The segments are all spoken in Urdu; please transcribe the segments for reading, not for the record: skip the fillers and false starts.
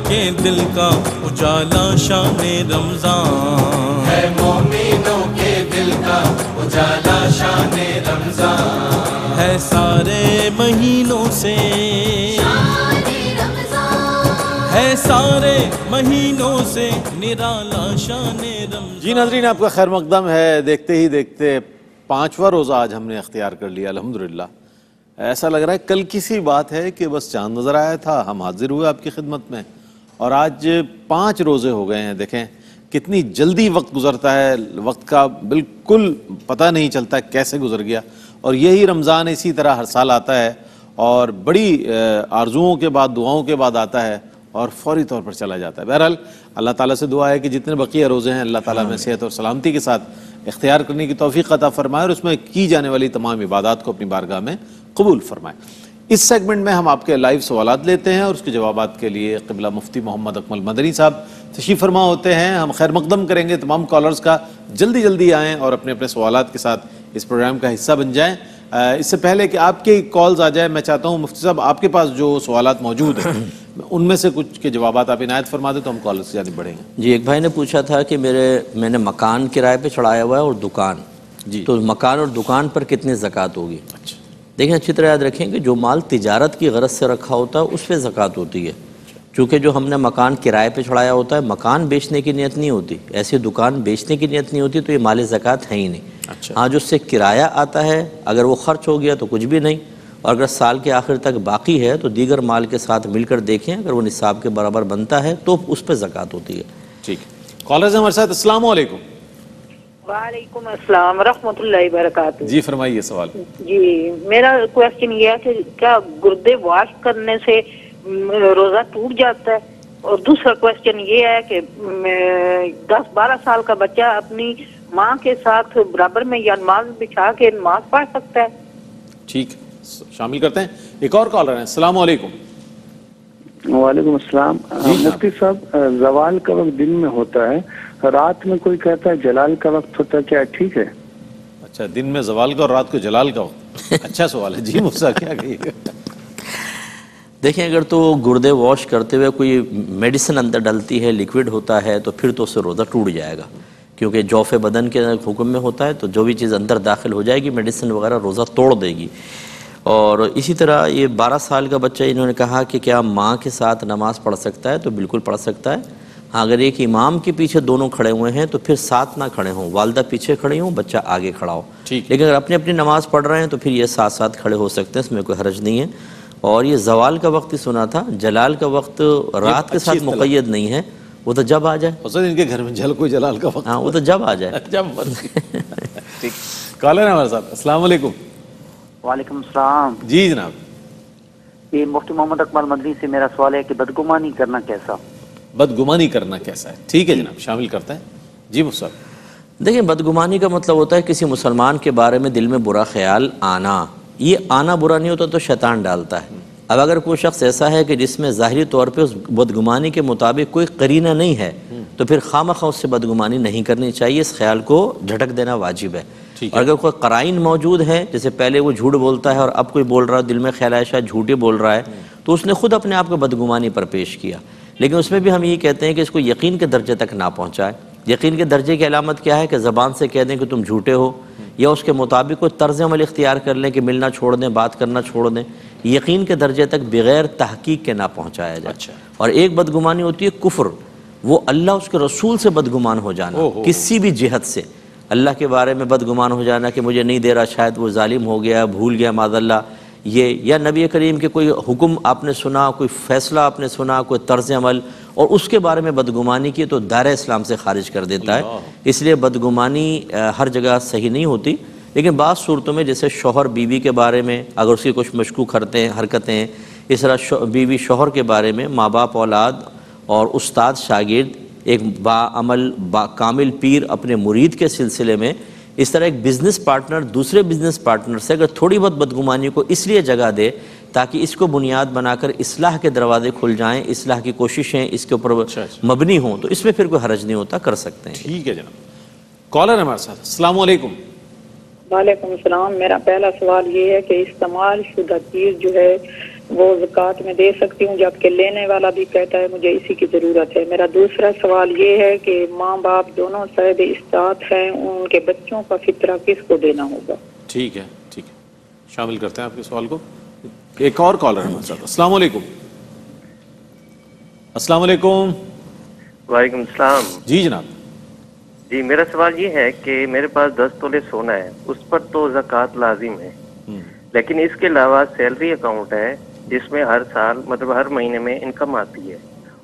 کے دل کا اجالا شان رمضان، ہے مومنوں کے دل کا اجالا شان رمضان، ہے سارے مہینوں سے، ہے سارے مہینوں سے نرالا شان رمضان۔ جی ناظرین، آپ کا خیر مقدم ہے۔ دیکھتے ہی دیکھتے 5واں روزہ آج ہم نے اختیار کر لیا الحمدللہ۔ ایسا لگ رہا ہے کل کسی بات ہے کہ بس چاند نظر آیا تھا، ہم حاضر ہوئے آپ کی خدمت میں، اور آج 5 روزے ہو گئے ہیں۔ دیکھیں کتنی جلدی وقت گزرتا ہے، وقت کا بالکل پتہ نہیں چلتا کیسے گزر گیا، اور یہی رمضان اسی طرح ہر سال آتا ہے اور بڑی آرزوؤں کے بعد دعاؤں کے بعد آتا ہے اور فوری طور پر چلا جاتا ہے۔ بہرحال اللہ تعالیٰ سے دعا ہے کہ جتنے بقیہ روزے ہیں اللہ تعالیٰ میں صحت اور سلامتی کے ساتھ اختیار کرنے کی توفیق عطا فرمائے اور اس میں کی جانے والی تمام عبادات کو اپنی بارگاہ میں قبول فرمائے۔ اس سیگمنٹ میں ہم آپ کے لائیو سوالات لیتے ہیں اور اس کے جوابات کے لیے قبلہ مفتی محمد اکمل مدنی صاحب تشریف فرما ہوتے ہیں۔ ہم خیر مقدم کریں گے تمام کالرز کا، جلدی جلدی آئیں اور اپنے اپنے سوالات کے ساتھ اس پروگرام کا حصہ بن جائیں۔ اس سے پہلے کہ آپ کے کالز آ جائیں، میں چاہتا ہوں مفتی صاحب آپ کے پاس جو سوالات موجود ہیں ان میں سے کچھ کے جوابات آپ عنایت فرما دیں تو ہم کالرز کی جانب بڑھیں گے۔ جی، ایک بھائی نے پوچھا تھا کہ میں نے مکان کرائے پہ چڑھایا ہوا ہے اور دکان، جی تو مکان اور دکان پر کتنی زکوٰۃ ہوگی؟ اچھا، دیکھیں اچھی طرح یاد رکھیں کہ جو مال تجارت کی غرض سے رکھا ہوتا ہے اس پہ زکوٰۃ ہوتی ہے، چونکہ جو ہم نے مکان کرائے پہ چڑھایا ہوتا ہے، مکان بیچنے کی نیت نہیں ہوتی، ایسی دکان بیچنے کی نیت نہیں ہوتی، تو یہ مال زکوٰۃ ہے ہی نہیں۔ ہاں جو اس سے کرایہ آتا ہے اگر وہ خرچ ہو گیا تو کچھ بھی نہیں، اور اگر سال کے آخر تک باقی ہے تو دیگر مال کے ساتھ مل کر دیکھیں، اگر وہ نصاب کے برابر بنتا ہے تو اس پہ زکوٰۃ ہوتی ہے۔ ٹھیک ہے، کالرز ہمارے ساتھ۔ السلام علیکم۔ وعلیکم السلام ورحمۃ اللہ وبرکاتہ۔ جی فرمائیے سوال۔ جی میرا کویسچن یہ ہے کہ کیا گردے واش کرنے سے روزہ ٹوٹ جاتا ہے؟ اور دوسرا کویسچن یہ ہے کہ 10-12 سال کا بچہ اپنی ماں کے ساتھ برابر میں یا نماز بچھا کے نماز پڑھ سکتا ہے؟ ٹھیک، شامل کرتے ہیں۔ ایک اور کالر ہیں۔ السلام علیکم۔ وعلیکم السلام۔ مفتی صاحب، زوال کا وقت دن میں ہوتا ہے، رات میں کوئی کہتا ہے جلال کا وقت ہوتا ہے، کیا ٹھیک ہے؟ اچھا، دن میں زوال کا اور رات کو جلال کا وقت، اچھا سوال ہے جی مفتی صاحب، کیا کہیے گا؟ دیکھیں اگر تو گردے واش کرتے ہوئے کوئی میڈیسن اندر ڈلتی ہے، لیکوڈ ہوتا ہے، تو پھر تو اس سے روزہ ٹوٹ جائے گا، کیونکہ جوف بدن کے حکم میں ہوتا ہے، تو جو بھی چیز اندر داخل ہو جائے گی میڈیسن وغیرہ روزہ توڑ دے گی۔ اور اسی طرح یہ 12 سال کا بچہ، انہوں نے کہا کہ کیا ماں کے ساتھ نماز پڑھ سکتا ہے؟ تو بالکل پڑھ سکتا ہے۔ ہاں اگر ایک امام کے پیچھے دونوں کھڑے ہوئے ہیں تو پھر ساتھ نہ کھڑے ہوں، والدہ پیچھے کھڑی ہوں، بچہ آگے کھڑا ہو، لیکن اگر اپنی اپنی نماز پڑھ رہے ہیں تو پھر یہ ساتھ ساتھ کھڑے ہو سکتے ہیں، اس میں کوئی حرج نہیں ہے۔ اور یہ زوال کا وقت ہی سنا تھا، جلال کا وقت رات کے ساتھ مقید نہیں ہے، وہ تو جب آ جائے۔ ان کے گھر میں جل کوئی جلال کا وقت، ہاں وہ تو جب آ جائے، جب۔ ٹھیک، کالر ہے ہمارے ساتھ۔ السلام علیکم۔ وعلیکم السلام۔ جی جناب۔ یہ مفتی محمد اکمل مدنی سے میرا سوال ہے کہ بدگمانی کرنا کیسا؟ بدگمانی کرنا کیسا ہے؟ ٹھیک ہے جناب، شامل کرتے ہیں۔ جی مفتی صاحب۔ دیکھیں بدگمانی کا مطلب ہوتا ہے کسی مسلمان کے بارے میں دل میں برا خیال آنا۔ یہ آنا برا نہیں ہوتا تو شیطان ڈالتا ہے۔ اب اگر کوئی شخص ایسا ہے کہ جس میں ظاہری طور پہ اس بدگمانی کے مطابق کوئی قرینہ نہیں ہے تو پھر خواہ اس سے بدگمانی نہیں کرنی چاہیے، اس خیال کو جھٹک دینا واجب ہے۔ اور اگر کوئی قرائن موجود ہے، جیسے پہلے وہ جھوٹ بولتا ہے اور اب کوئی بول رہا ہے، دل میں خیال ہے شاید جھوٹ ہی بول رہا ہے، تو اس نے خود اپنے آپ کو بدگمانی پر پیش کیا، لیکن اس میں بھی ہم یہ کہتے ہیں کہ اس کو یقین کے درجے تک نہ پہنچائے۔ یقین کے درجے کی علامت کیا ہے کہ زبان سے کہہ دیں کہ تم جھوٹے ہو، یا اس کے مطابق کوئی طرز عمل اختیار کر لیں کہ ملنا چھوڑ دیں، بات کرنا چھوڑ دیں۔ یقین کے درجے تک بغیر تحقیق کے نہ پہنچایا جائے۔ اور ایک بدگمانی ہوتی ہے کفر، وہ اللہ اس کے رسول سے بدگمان ہو جانا، کسی بھی جہت سے اللہ کے بارے میں بدگمان ہو جانا کہ مجھے نہیں دے رہا، شاید وہ ظالم ہو گیا، بھول گیا معاذ اللہ، یہ یا نبی کریم کے کوئی حکم آپ نے سنا، کوئی فیصلہ آپ نے سنا، کوئی طرز عمل اور اس کے بارے میں بدگمانی کی تو دائرہ اسلام سے خارج کر دیتا ہے۔ اس لیے بدگمانی ہر جگہ صحیح نہیں ہوتی، لیکن بعض صورتوں میں جیسے شوہر بیوی کے بارے میں اگر اس کی کچھ مشکوک حرکتیں ہیں، اس طرح بیوی شوہر کے بارے میں، ماں باپ اولاد اور استاد شاگرد، ایک باعمل کامل پیر اپنے مرید کے سلسلے میں، اس طرح ایک بزنس پارٹنر دوسرے بزنس پارٹنر سے اگر تھوڑی بہت بدگمانی کو اس لیے جگہ دے تاکہ اس کو بنیاد بنا کر اصلاح کے دروازے کھل جائیں، اصلاح کی کوششیں اس کے اوپر مبنی ہوں، تو اس میں پھر کوئی حرج نہیں ہوتا، کر سکتے ہیں۔ ٹھیک ہے جناب۔ کالر ہمارے ساتھ۔ السلام علیکم۔ وعلیکم السلام۔ میرا پہلا سوال یہ ہے کہ استعمال شدہ چیز جو ہے وہ زکوٰۃ میں دے سکتی ہوں، جبکہ لینے والا بھی کہتا ہے مجھے اسی کی ضرورت ہے؟ میرا دوسرا سوال یہ ہے کہ ماں باپ دونوں صاحب استطاعت ہیں، ان کے بچوں کا فطرہ کس کو دینا ہوگا؟ ٹھیک ہے، ٹھیک ہے، شامل کرتے ہیں آپ کے سوال کو۔ ایک اور کالر ہے ہمارے ساتھ۔ السلام علیکم۔ السلام علیکم۔ وعلیکم السلام۔ جی جناب۔ جی میرا سوال یہ ہے کہ میرے پاس 10 تولے سونا ہے، اس پر تو زکوٰۃ لازم ہے، لیکن اس کے علاوہ سیلری اکاؤنٹ ہے جس میں ہر سال مطلب ہر مہینے میں انکم آتی ہے،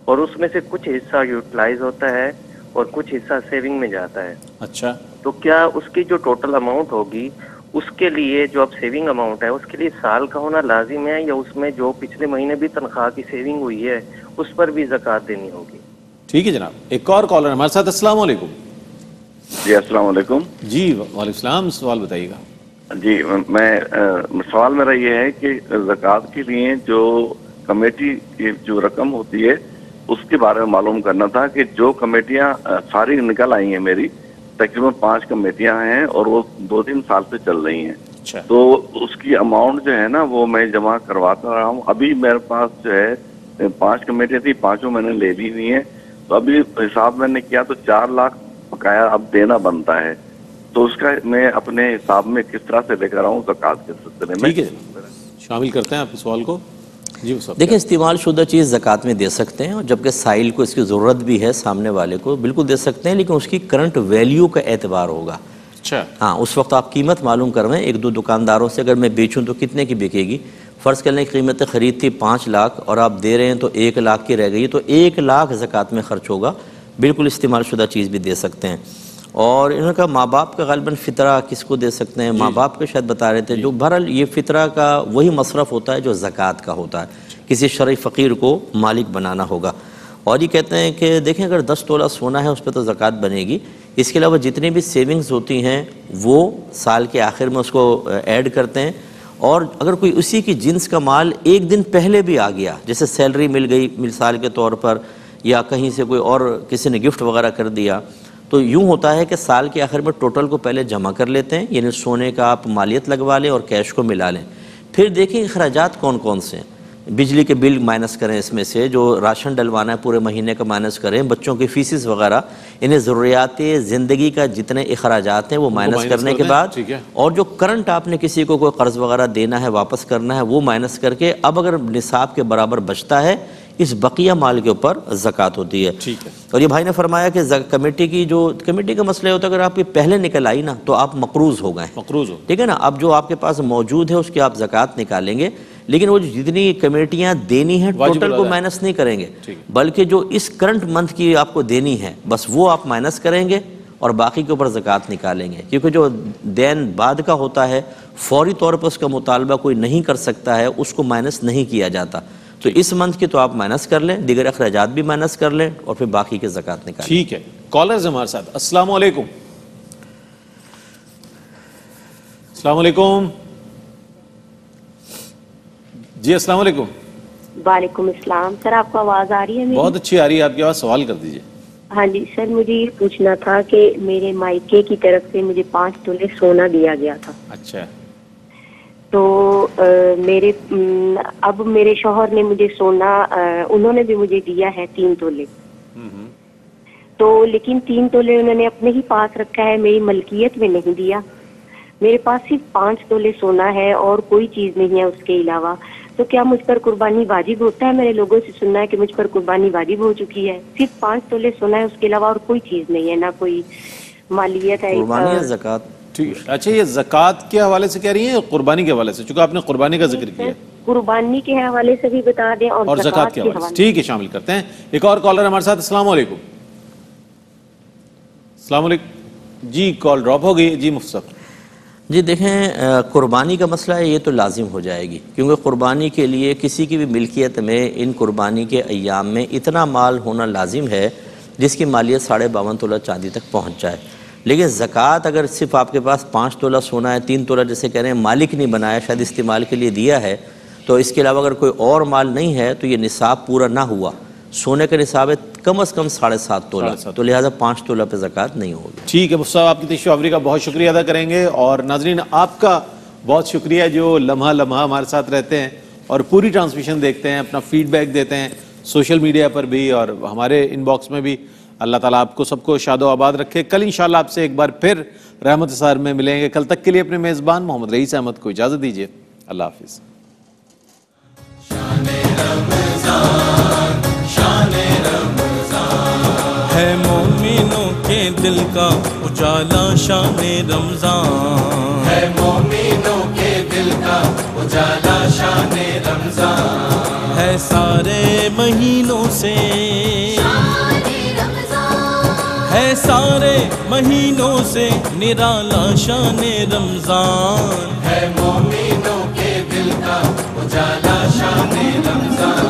اور اس میں سے کچھ حصہ یوٹیلائز ہوتا ہے اور کچھ حصہ سیونگ میں جاتا ہے۔ اچھا، تو کیا اس کی جو ٹوٹل اماؤنٹ ہوگی اس کے لیے جو اب سیونگ اماؤنٹ ہے اس کے لیے سال کا ہونا لازم ہے، یا اس میں جو پچھلے مہینے بھی تنخواہ کی سیونگ ہوئی ہے اس پر بھی زکوٰۃ دینی ہوگی؟ ٹھیک ہے جناب۔ ایک اور کالر ہمارے ساتھ۔ السلام علیکم۔ جی السلام علیکم۔ جی وعلیکم السلام، سوال بتائیے گا۔ جی میں سوال میرا یہ ہے کہ زکوٰۃ کے لیے جو کمیٹی کی جو رقم ہوتی ہے اس کے بارے میں معلوم کرنا تھا کہ جو کمیٹیاں ساری نکل آئی ہیں، میری تقریباً 5 کمیٹیاں ہیں اور وہ 2-3 سال سے چل رہی ہیں، تو اس کی اماؤنٹ جو ہے نا وہ میں جمع کرواتا رہا ہوں۔ ابھی میرے پاس جو ہے 5 کمیٹیاں تھی، 5 میں نے لے لی ہوئی ہیں، تو ابھی حساب میں نے کیا تو 4 لاکھ بقایا اب دینا بنتا ہے، تو اس کا میں اپنے حساب میں کس طرح سے لے کر آؤں زکوٰۃ کے سلسلے میں؟ ٹھیک ہے، شامل کرتے ہیں آپ کے سوال کو۔ جی دیکھیں، استعمال شدہ چیز زکوٰۃ میں دے سکتے ہیں، اور جبکہ سائل کو اس کی ضرورت بھی ہے، سامنے والے کو بالکل دے سکتے ہیں، لیکن اس کی کرنٹ ویلیو کا اعتبار ہوگا۔ اچھا، ہاں، اس وقت آپ قیمت معلوم کر رہے ہیں 1-2 دکانداروں سے، اگر میں بیچوں تو کتنے کی بکے گی؟ فرض کرنے کی قیمت خرید تھی 5 لاکھ اور آپ دے رہے ہیں تو 1 لاکھ کی رہ گئی، تو 1 لاکھ زکوٰۃ میں خرچ ہوگا۔ بالکل استعمال شدہ چیز بھی دے سکتے ہیں۔ اور انہوں نے کہا ماں باپ کا غالباً فطرہ کس کو دے سکتے ہیں؟ ماں باپ کو شاید بتا رہے تھے، جو بہرحال یہ فطرہ کا وہی مصرف ہوتا ہے جو زکوٰۃ کا ہوتا ہے، کسی شرعی فقیر کو مالک بنانا ہوگا۔ اور یہ کہتے ہیں کہ دیکھیں اگر 10 تولہ سونا ہے اس پہ تو زکوٰۃ بنے گی، اس کے علاوہ جتنی بھی سیونگز ہوتی ہیں وہ سال کے آخر میں اس کو ایڈ کرتے ہیں، اور اگر کوئی اسی کی جنس کا مال ایک دن پہلے بھی آ گیا، جیسے سیلری مل گئی مثال کے طور پر، یا کہیں سے کوئی اور کسی نے گفٹ وغیرہ کر دیا، تو یوں ہوتا ہے کہ سال کے آخر میں ٹوٹل کو پہلے جمع کر لیتے ہیں، یعنی سونے کا آپ مالیت لگوا لیں اور کیش کو ملا لیں، پھر دیکھیں اخراجات کون کون سے ہیں، بجلی کے بل مائنس کریں، اس میں سے جو راشن ڈلوانا ہے پورے مہینے کا مائنس کریں، بچوں کی فیسز وغیرہ، انہیں ضروریات زندگی کا جتنے اخراجات ہیں وہ مائنس کرنے کے بعد، اور جو کرنٹ آپ نے کسی کو کوئی قرض وغیرہ دینا ہے واپس کرنا ہے وہ مائنس کر کے، اب اگر نصاب کے برابر بچتا ہے اس بقیہ مال کے اوپر زکوٰۃ ہوتی ہے۔ اور یہ بھائی نے فرمایا کہ کمیٹی کا مسئلہ ہوتا ہے اگر آپ کی پہلے نکل آئی نا تو آپ مقروض ہو گئے، ٹھیک ہے نا، اب جو آپ کے پاس موجود ہے اس کی آپ زکوٰۃ نکالیں گے، لیکن وہ جتنی کمیٹیاں دینی ہیں ٹوٹل کو مائنس نہیں کریں گے، بلکہ جو اس کرنٹ منتھ کی آپ کو دینی ہے بس وہ آپ مائنس کریں گے اور باقی کے اوپر زکوٰۃ نکالیں گے، کیونکہ جو دین بعد کا ہوتا ہے فوری طور پر اس کا مطالبہ کوئی نہیں کر سکتا ہے، اس کو مائنس نہیں کیا جاتا، تو اس منتھ کی تو آپ مائنس کر لیں، دیگر اخراجات بھی مائنس کر لیں اور پھر باقی کے زکوٰۃ نکالیں۔ ٹھیک ہے، کالرز ہمارے ساتھ۔ السلام علیکم۔ السلام علیکم۔ جی السلام علیکم۔ وعلیکم السلام سر، آپ کو آواز آ رہی ہے میری؟ بہت اچھی آ رہی ہے آپ کی آواز، سوال کر دیجئے۔ ہاں جی سر، مجھے یہ پوچھنا تھا کہ میرے مائکے کی طرف سے مجھے 5 تولے سونا دیا گیا تھا، اچھا، تو اب میرے شوہر نے مجھے سونا انہوں نے بھی مجھے دیا ہے 3 تولے، تو لیکن 3 تولے انہوں نے اپنے ہی پاس رکھا ہے، میری ملکیت میں نہیں دیا، میرے پاس صرف 5 تولے سونا ہے اور کوئی چیز نہیں ہے اس کے علاوہ، تو کیا مجھ پر قربانی واجب ہوتا ہے؟ میرے لوگوں سے سننا ہے کہ مجھ پر قربانی واجب ہو چکی ہے، صرف 5 تولے سونا ہے، اس کے علاوہ اور کوئی چیز نہیں ہے، نہ کوئی مالیت ہے، قربانی ہے، زکوٰۃ۔ اچھا، یہ زکوٰۃ کے حوالے سے کہہ رہی ہیں یا قربانی کے حوالے سے؟ چونکہ آپ نے قربانی کا ذکر کیا ہے، قربانی کے حوالے سے بھی بتا دیں اور زکوٰۃ کے حوالے سے، ٹھیک ہے، شامل کرتے ہیں۔ ایک اور کالر ہمارے ساتھ۔ السلام علیکم۔ السلام علیکم۔ جی کال ڈراپ ہو گئی۔ جی مفتی صاحب۔ جی دیکھیں، قربانی کا مسئلہ ہے، یہ تو لازم ہو جائے گی، کیونکہ قربانی کے لیے کسی کی بھی ملکیت میں ان قربانی کے ایام میں اتنا مال ہونا لازم ہے جس کی مالیت 52.5 تولہ چاندی تک پہنچ جائے، لیکن زکوٰۃ اگر صرف آپ کے پاس 5 تولہ سونا ہے، 3 تولہ جیسے کہہ رہے ہیں مالک نہیں بنایا، شاید استعمال کے لیے دیا ہے، تو اس کے علاوہ اگر کوئی اور مال نہیں ہے تو یہ نصاب پورا نہ ہوا، سونے کا نصاب ہے کم از کم 7.5 تولہ، تو لہٰذا 5 تولہ پہ زکوٰۃ نہیں ہوگی۔ ٹھیک ہے مفتی صاحب، آپ کی تشریف آوری کا بہت شکریہ ادا کریں گے، اور ناظرین آپ کا بہت شکریہ جو لمحہ لمحہ ہمارے ساتھ رہتے ہیں اور پوری ٹرانسمیشن دیکھتے ہیں, اپنا فیڈ بیک دیتے ہیں سوشل میڈیا پر بھی اور ہمارے ان باکس میں بھی. اللہ تعالیٰ آپ کو سب کو شاد و آباد رکھے. کل انشاءاللہ آپ سے ایک بار پھر رحمت سحر میں ملیں گے. کل تک کے لیے اپنے میزبان محمد رئیس احمد کو اجازت دیجیے. اللہ حافظ. ہے مومنوں کے دل کا اجالا شان رمضان, ہے مومنوں کے دل کا اجالا شان رمضان, ہے سارے مہینوں سے ہے سارے مہینوں سے نرالا شان رمضان, ہے مومنوں کے دل کا اجالا شان رمضان.